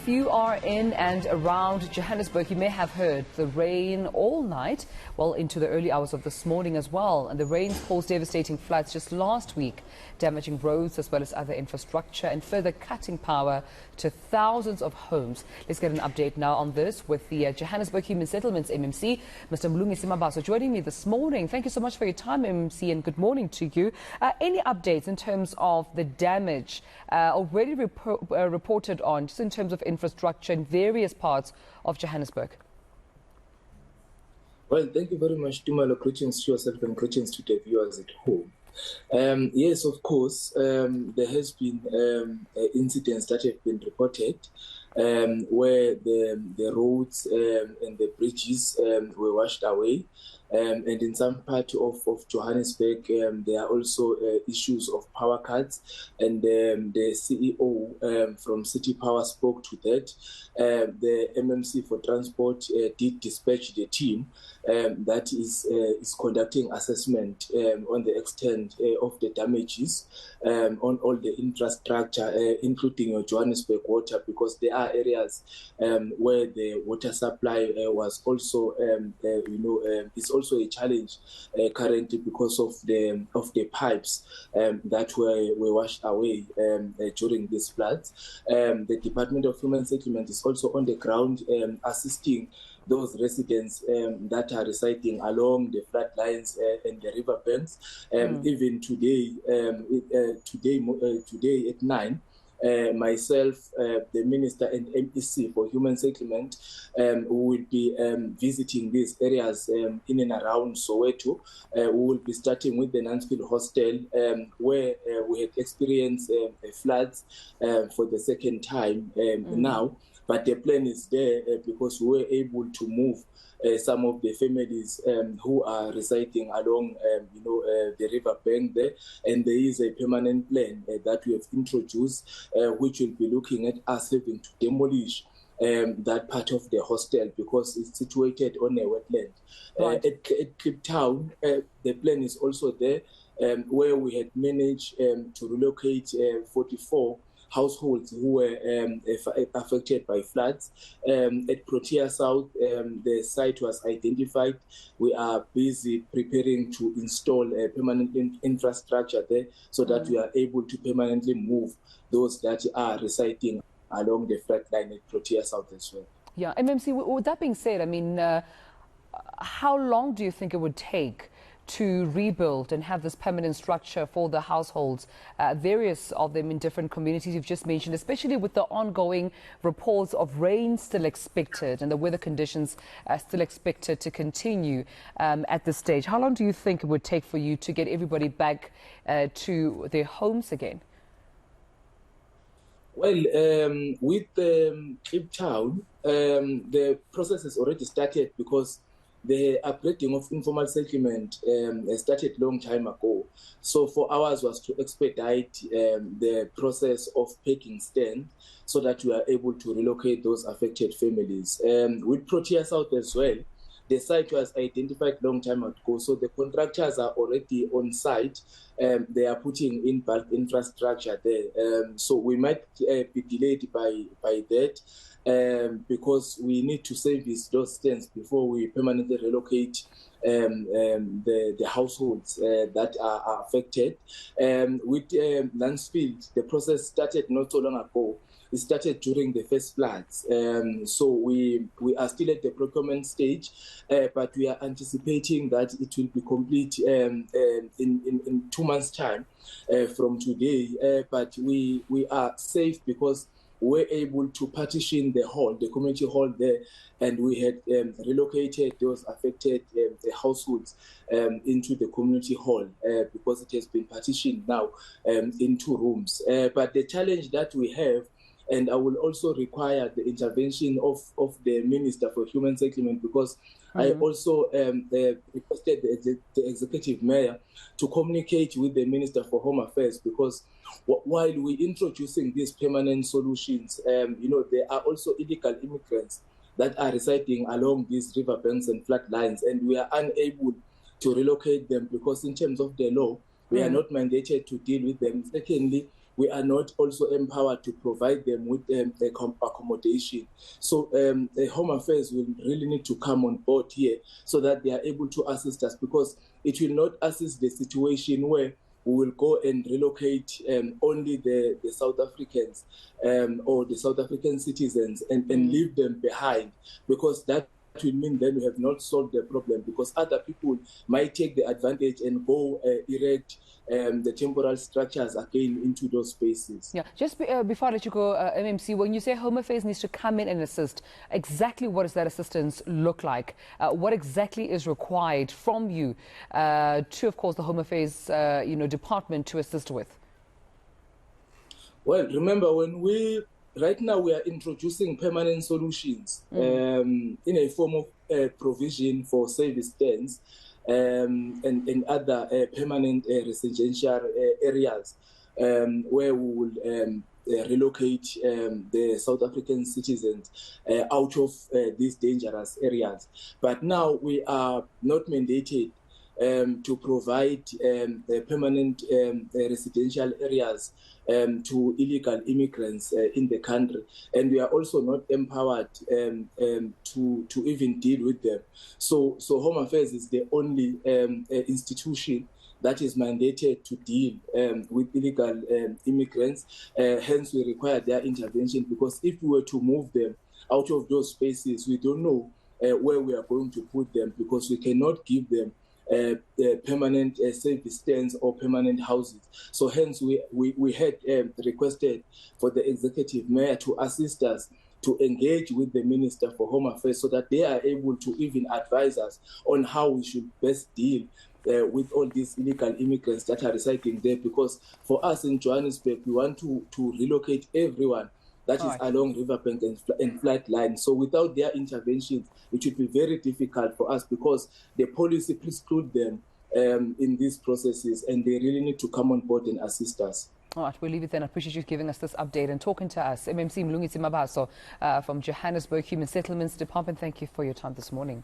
If you are in and around Johannesburg, you may have heard the rain all night, well into the early hours of this morning as well. And the rains caused devastating floods just last week, damaging roads as well as other infrastructure and further cutting power to thousands of homes. Let's get an update now on this with the Johannesburg Human Settlements MMC, Mr. Mlungisi Mabaso, joining me this morning. Thank you so much for your time, MMC, and good morning to you. Any updates in terms of the damage already reported on, just in terms of infrastructure in various parts of Johannesburg? Well, thank you very much, Tumalo. Greetings to yourself and greetings to the viewers at home. Yes, of course, there has been incidents that have been reported where the roads and the bridges were washed away. And in some part of Johannesburg, there are also issues of power cuts, and the CEO from City Power spoke to that. The MMC for Transport did dispatch the team that is conducting assessment on the extent of the damages on all the infrastructure, including your Johannesburg water, because there are areas where the water supply was also, it's also a challenge currently because of the pipes that were washed away during these floods. The Department of Human Settlement is also on the ground assisting those residents that are residing along the flood lines and the river banks. Even today at 9, myself, the Minister and MEC for Human Settlement, will be visiting these areas in and around Soweto. We will be starting with the Nansfield Hostel, where we have experienced floods for the second time now. But the plan is there because we were able to move some of the families who are residing along, the river bank there, and there is a permanent plan that we have introduced, which will be looking at us having to demolish that part of the hostel because it's situated on a wetland. Right. At Cape Town, the plan is also there, where we had managed to relocate 44 households who were affected by floods. At Protea South, the site was identified. We are busy preparing to install a permanent infrastructure there so that we are able to permanently move those that are residing along the flood line at Protea South as well. Yeah, MMC, with that being said, I mean, how long do you think it would take to rebuild and have this permanent structure for the households, various of them in different communities you've just mentioned, especially with the ongoing reports of rain still expected and the weather conditions still expected to continue at this stage? How long do you think it would take for you to get everybody back to their homes again? Well, with Cape Town, the process has already started because the upgrading of informal settlement started long time ago. So for ours was to expedite the process of taking stand so that we are able to relocate those affected families. With Protea South as well, the site was identified long time ago, so the contractors are already on site. They are putting in bulk infrastructure there. So we might be delayed by that. Because we need to service those stands before we permanently relocate the households that are affected. With Nansfield, the process started not so long ago. It started during the first floods. So we are still at the procurement stage, but we are anticipating that it will be complete in 2 months' time from today. But we are safe because we're able to partition the hall, the community hall there, and we had relocated those affected households into the community hall because it has been partitioned now into rooms. But the challenge that we have, and I will also require the intervention of the Minister for Human Settlement because I also requested the Executive Mayor to communicate with the Minister for Home Affairs because while we're introducing these permanent solutions, there are also illegal immigrants that are residing along these riverbanks and flood lines, and we are unable to relocate them because in terms of the law, we are not mandated to deal with them. Secondly, we are not also empowered to provide them with accommodation. So the Home Affairs will really need to come on board here so that they are able to assist us, because it will not assist the situation where we will go and relocate only the South Africans or the South African citizens and leave them behind, because that will mean then we have not solved the problem, because other people might take the advantage and go erect the temporal structures again into those spaces. Yeah, just before I let you go, MMC, when you say Home Affairs needs to come in and assist, exactly what does that assistance look like? What exactly is required from you to, of course, the Home Affairs department to assist with? Well, remember, right now we are introducing permanent solutions in a form of provision for service stands and other permanent residential areas where we will relocate the South African citizens out of these dangerous areas. But now we are not mandated to provide permanent residential areas to illegal immigrants in the country, and we are also not empowered to even deal with them. So Home Affairs is the only institution that is mandated to deal with illegal immigrants. Hence, we require their intervention, because if we were to move them out of those spaces, we don't know where we are going to put them, because we cannot give them permanent service stands or permanent houses. So hence we had requested for the executive mayor to assist us to engage with the Minister for Home Affairs so that they are able to even advise us on how we should best deal with all these illegal immigrants that are residing there, because for us in Johannesburg, we want to relocate everyone that is along riverbank and flight line. So without their interventions, it would be very difficult for us, because the policy precludes them in these processes, and they really need to come on board and assist us. All right, we'll leave it then. I appreciate you giving us this update and talking to us. MMC Mlungisi Mabaso from Johannesburg Human Settlements Department, thank you for your time this morning.